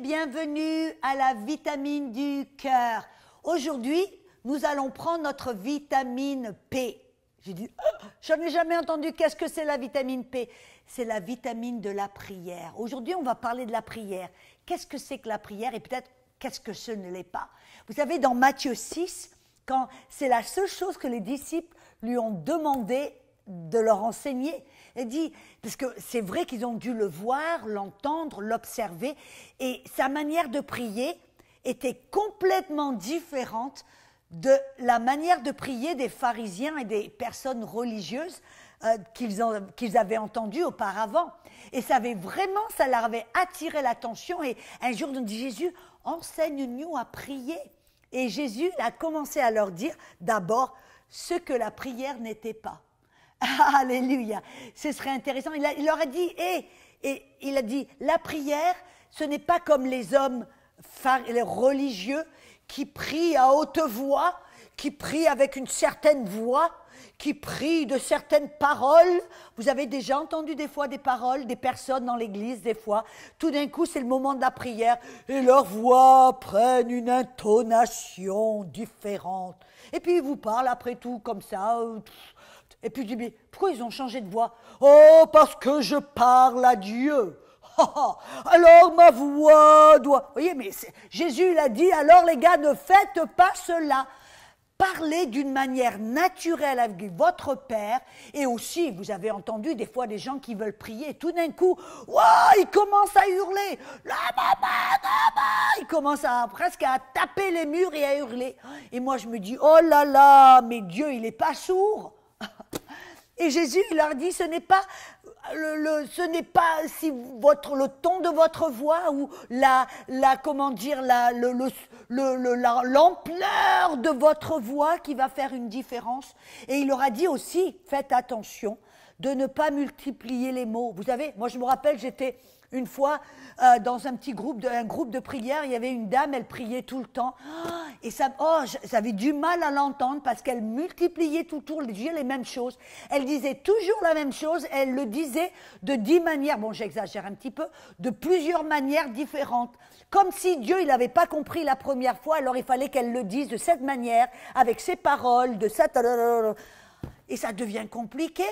bienvenue à la vitamine du cœur. Aujourd'hui, nous allons prendre notre vitamine P. J'ai dit, oh, j'en ai jamais entendu, qu'est-ce que c'est la vitamine P? C'est la vitamine de la prière. Aujourd'hui, on va parler de la prière. Qu'est-ce que c'est que la prière et peut-être qu'est-ce que ce ne l'est pas? Vous savez, dans Matthieu 6, quand c'est la seule chose que les disciples lui ont demandé de leur enseigner. Elle dit, parce que c'est vrai qu'ils ont dû le voir, l'entendre, l'observer, et sa manière de prier était complètement différente de la manière de prier des pharisiens et des personnes religieuses qu'ils avaient entendues auparavant. Et ça leur avait attiré l'attention, et un jour, on dit, Jésus, enseigne-nous à prier. Et Jésus a commencé à leur dire, d'abord, ce que la prière n'était pas. Alléluia, ce serait intéressant. Il leur a dit, et il a dit, la prière, ce n'est pas comme les hommes les religieux qui prient à haute voix, qui prient avec une certaine voix, qui prient de certaines paroles. Vous avez déjà entendu des fois des paroles, des personnes dans l'église, des fois, tout d'un coup c'est le moment de la prière, et leurs voix prennent une intonation différente. Et puis ils vous parlent après tout comme ça. Et puis je dis, mais pourquoi ils ont changé de voix? Oh, parce que je parle à Dieu. Alors ma voix doit... Vous voyez, mais Jésus l'a dit, alors les gars, ne faites pas cela. Parlez d'une manière naturelle avec votre Père. Et aussi, vous avez entendu des fois des gens qui veulent prier. Et tout d'un coup, wow, ils commencent à hurler. Ils commencent presque à taper les murs et à hurler. Et moi, je me dis, oh là là, mais Dieu, il n'est pas sourd. Et Jésus il leur dit, ce n'est pas si le ton de votre voix ou l'ampleur de votre voix qui va faire une différence. Et il leur a dit aussi, faites attention de ne pas multiplier les mots. Vous savez, moi je me rappelle, j'étais une fois dans un groupe de prière, il y avait une dame, elle priait tout le temps. Et j'avais du mal à l'entendre parce qu'elle multipliait tout autour, les mêmes choses. Elle disait toujours la même chose, elle le disait de 10 manières, bon j'exagère un petit peu, de plusieurs manières différentes. Comme si Dieu, il n'avait pas compris la première fois, alors il fallait qu'elle le dise de cette manière, avec ses paroles, et ça devient compliqué.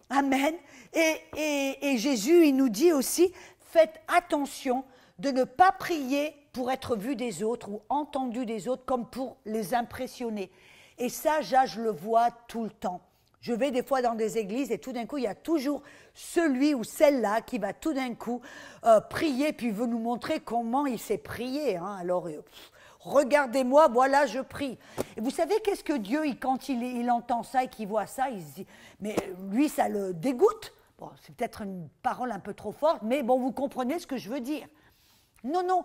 Amen. Et Jésus, il nous dit aussi, faites attention de ne pas prier pour être vu des autres ou entendu des autres comme pour les impressionner. Et ça, je le vois tout le temps. Je vais des fois dans des églises et tout d'un coup, il y a toujours celui ou celle-là qui va tout d'un coup prier puis veut nous montrer comment il sait prier. Hein. Alors, regardez-moi, voilà, je prie. Et vous savez qu'est-ce que Dieu, quand il entend ça et qu'il voit ça, il se dit, mais lui, ça le dégoûte. Bon, c'est peut-être une parole un peu trop forte, mais bon, vous comprenez ce que je veux dire. Non.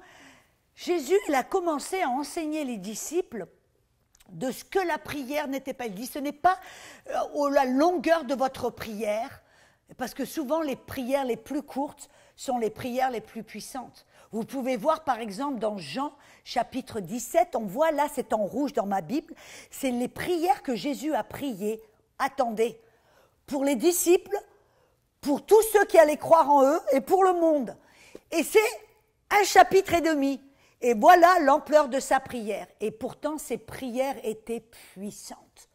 Jésus, il a commencé à enseigner les disciples de ce que la prière n'était pas. Il dit, ce n'est pas la longueur de votre prière, parce que souvent les prières les plus courtes sont les prières les plus puissantes. Vous pouvez voir par exemple dans Jean chapitre 17, on voit là, c'est en rouge dans ma Bible, c'est les prières que Jésus a priées, attendez, pour les disciples, pour tous ceux qui allaient croire en eux et pour le monde. Et c'est un chapitre et demi. Et voilà l'ampleur de sa prière. Et pourtant, ses prières étaient puissantes.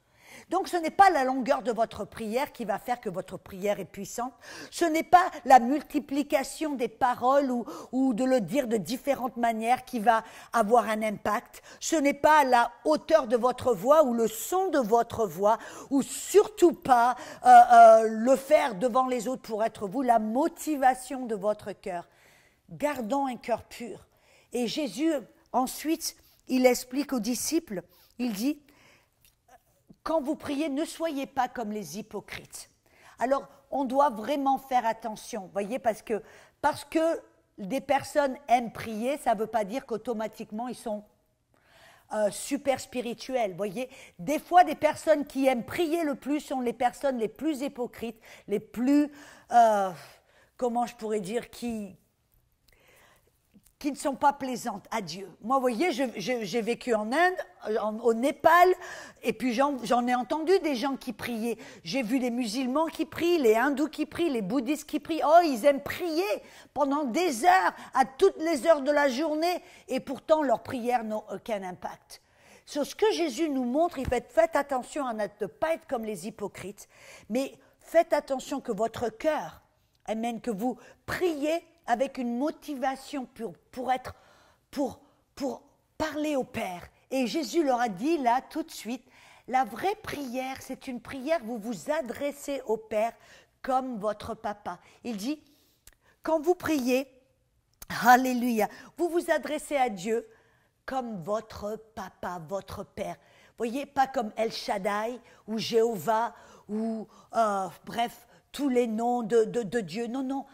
Donc, ce n'est pas la longueur de votre prière qui va faire que votre prière est puissante. Ce n'est pas la multiplication des paroles ou de le dire de différentes manières qui va avoir un impact. Ce n'est pas la hauteur de votre voix ou le son de votre voix ou surtout pas le faire devant les autres pour être vous, la motivation de votre cœur. Gardons un cœur pur. Et Jésus, ensuite, il explique aux disciples, il dit, quand vous priez, ne soyez pas comme les hypocrites. Alors, on doit vraiment faire attention, voyez, parce que des personnes aiment prier, ça ne veut pas dire qu'automatiquement ils sont super spirituels, voyez. Des fois, des personnes qui aiment prier le plus sont les personnes les plus hypocrites, les plus, comment je pourrais dire, qui qui ne sont pas plaisantes à Dieu. Moi, vous voyez, j'ai vécu en Inde, au Népal, et puis j'en ai entendu des gens qui priaient. J'ai vu les musulmans qui prient, les hindous qui prient, les bouddhistes qui prient. Oh, ils aiment prier pendant des heures, à toutes les heures de la journée, et pourtant leurs prières n'ont aucun impact. Sur ce que Jésus nous montre, il fait, faites attention à ne pas être comme les hypocrites, mais faites attention que votre cœur, amen, que vous priez avec une motivation pour parler au Père. Et Jésus leur a dit là tout de suite, la vraie prière, c'est une prière où vous vous adressez au Père comme votre papa. Il dit, quand vous priez, alléluia, vous vous adressez à Dieu comme votre papa, votre Père. Voyez, pas comme El Shaddai ou Jéhovah ou bref, tous les noms de Dieu. Non, non.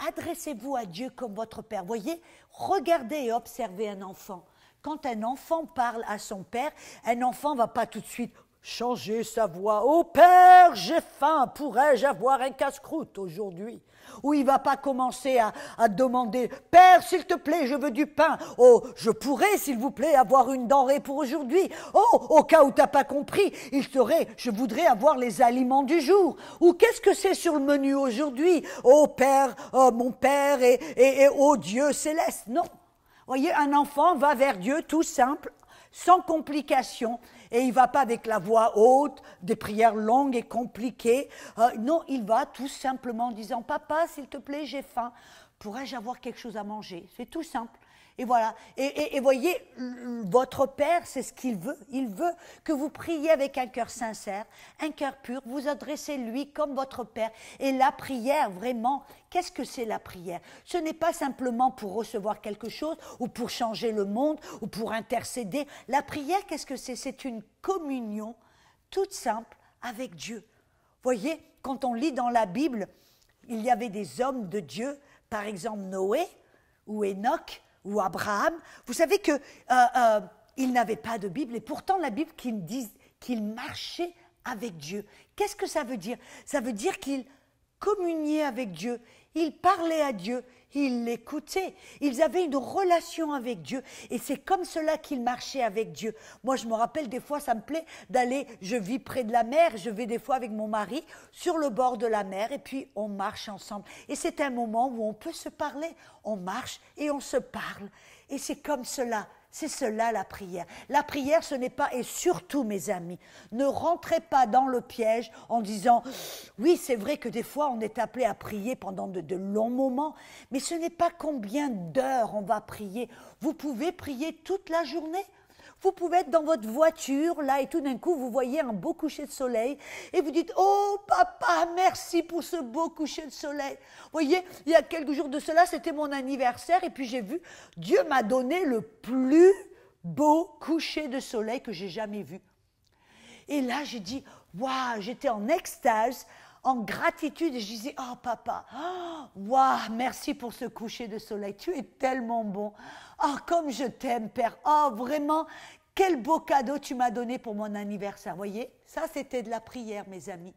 Adressez-vous à Dieu comme votre Père. Voyez, regardez et observez un enfant. Quand un enfant parle à son père, un enfant ne va pas tout de suite changer sa voix. « Oh Père, j'ai faim, pourrais-je avoir un casse-croûte aujourd'hui ?» Ou il ne va pas commencer à demander « Père, s'il te plaît, je veux du pain. Oh, je pourrais, s'il vous plaît, avoir une denrée pour aujourd'hui. Oh, au cas où tu n'as pas compris, je voudrais avoir les aliments du jour. Ou qu'est-ce que c'est sur le menu aujourd'hui? Oh Père, mon Père et oh Dieu céleste. » Non. Voyez, un enfant va vers Dieu tout simple, sans complication, et il ne va pas avec la voix haute, des prières longues et compliquées. Non, il va tout simplement en disant « Papa, s'il te plaît, j'ai faim. Pourrais-je avoir quelque chose à manger ?» C'est tout simple. Et voilà. Et voyez, votre Père, c'est ce qu'il veut. Il veut que vous priez avec un cœur sincère, un cœur pur, vous adressez lui comme votre Père. Et la prière, vraiment, qu'est-ce que c'est la prière? Ce n'est pas simplement pour recevoir quelque chose ou pour changer le monde ou pour intercéder. La prière, qu'est-ce que c'est? C'est une communion toute simple avec Dieu. Voyez, quand on lit dans la Bible, il y avait des hommes de Dieu, par exemple Noé ou Enoch, ou Abraham, vous savez qu'ils n'avaient pas de Bible, et pourtant la Bible dit qu'ils marchaient avec Dieu. Qu'est-ce que ça veut dire? Ça veut dire qu'ils communiaient avec Dieu, ils parlaient à Dieu, ils l'écoutaient, ils avaient une relation avec Dieu, et c'est comme cela qu'ils marchaient avec Dieu. Moi, je me rappelle, des fois, ça me plaît d'aller, je vis près de la mer, je vais des fois avec mon mari sur le bord de la mer, et puis on marche ensemble. Et c'est un moment où on peut se parler, on marche et on se parle, et c'est comme cela. C'est cela la prière. La prière, ce n'est pas, et surtout mes amis, ne rentrez pas dans le piège en disant, oui, c'est vrai que des fois on est appelé à prier pendant de longs moments, mais ce n'est pas combien d'heures on va prier. Vous pouvez prier toute la journée. Vous pouvez être dans votre voiture, là, et tout d'un coup, vous voyez un beau coucher de soleil, et vous dites, oh, papa, merci pour ce beau coucher de soleil. Vous voyez, il y a quelques jours de cela, c'était mon anniversaire, et puis j'ai vu, Dieu m'a donné le plus beau coucher de soleil que j'ai jamais vu. Et là, j'ai dit, waouh, j'étais en extase, en gratitude, et je disais, oh papa, waouh, merci pour ce coucher de soleil, tu es tellement bon. Oh, comme je t'aime, Père. Oh, vraiment, quel beau cadeau tu m'as donné pour mon anniversaire. Vous voyez, ça, c'était de la prière, mes amis.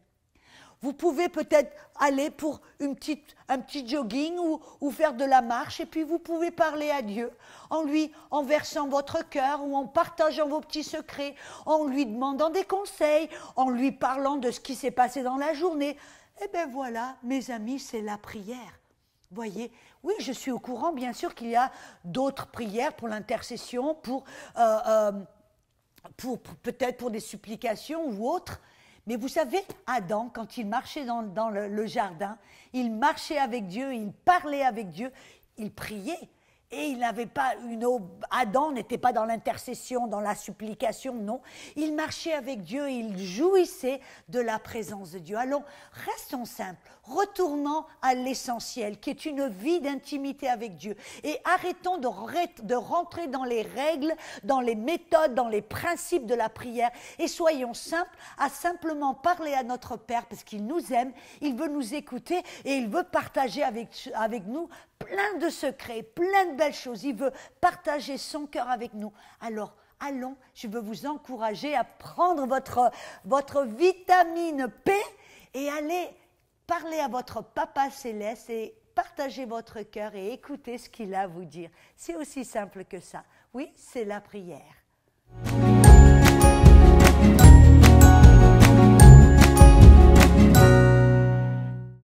Vous pouvez peut-être aller pour un petit jogging ou faire de la marche, et puis vous pouvez parler à Dieu en versant votre cœur ou en partageant vos petits secrets, en lui demandant des conseils, en lui parlant de ce qui s'est passé dans la journée. Eh bien voilà, mes amis, c'est la prière. Voyez, oui, je suis au courant, bien sûr, qu'il y a d'autres prières pour l'intercession, peut-être pour des supplications ou autres. Mais vous savez, Adam, quand il marchait dans le jardin, il marchait avec Dieu, il parlait avec Dieu, il priait. Et il n'avait pas Adam n'était pas dans l'intercession, dans la supplication, non. Il marchait avec Dieu, il jouissait de la présence de Dieu. Allons, restons simples, retournons à l'essentiel, qui est une vie d'intimité avec Dieu. Et arrêtons de rentrer dans les règles, dans les méthodes, dans les principes de la prière. Et soyons simples à simplement parler à notre Père, parce qu'il nous aime, il veut nous écouter et il veut partager avec nous plein de secrets, plein de belles choses. Il veut partager son cœur avec nous. Alors, allons, je veux vous encourager à prendre votre vitamine P et aller parler à votre Papa Céleste et partagez votre cœur et écoutez ce qu'il a à vous dire. C'est aussi simple que ça. Oui, c'est la prière.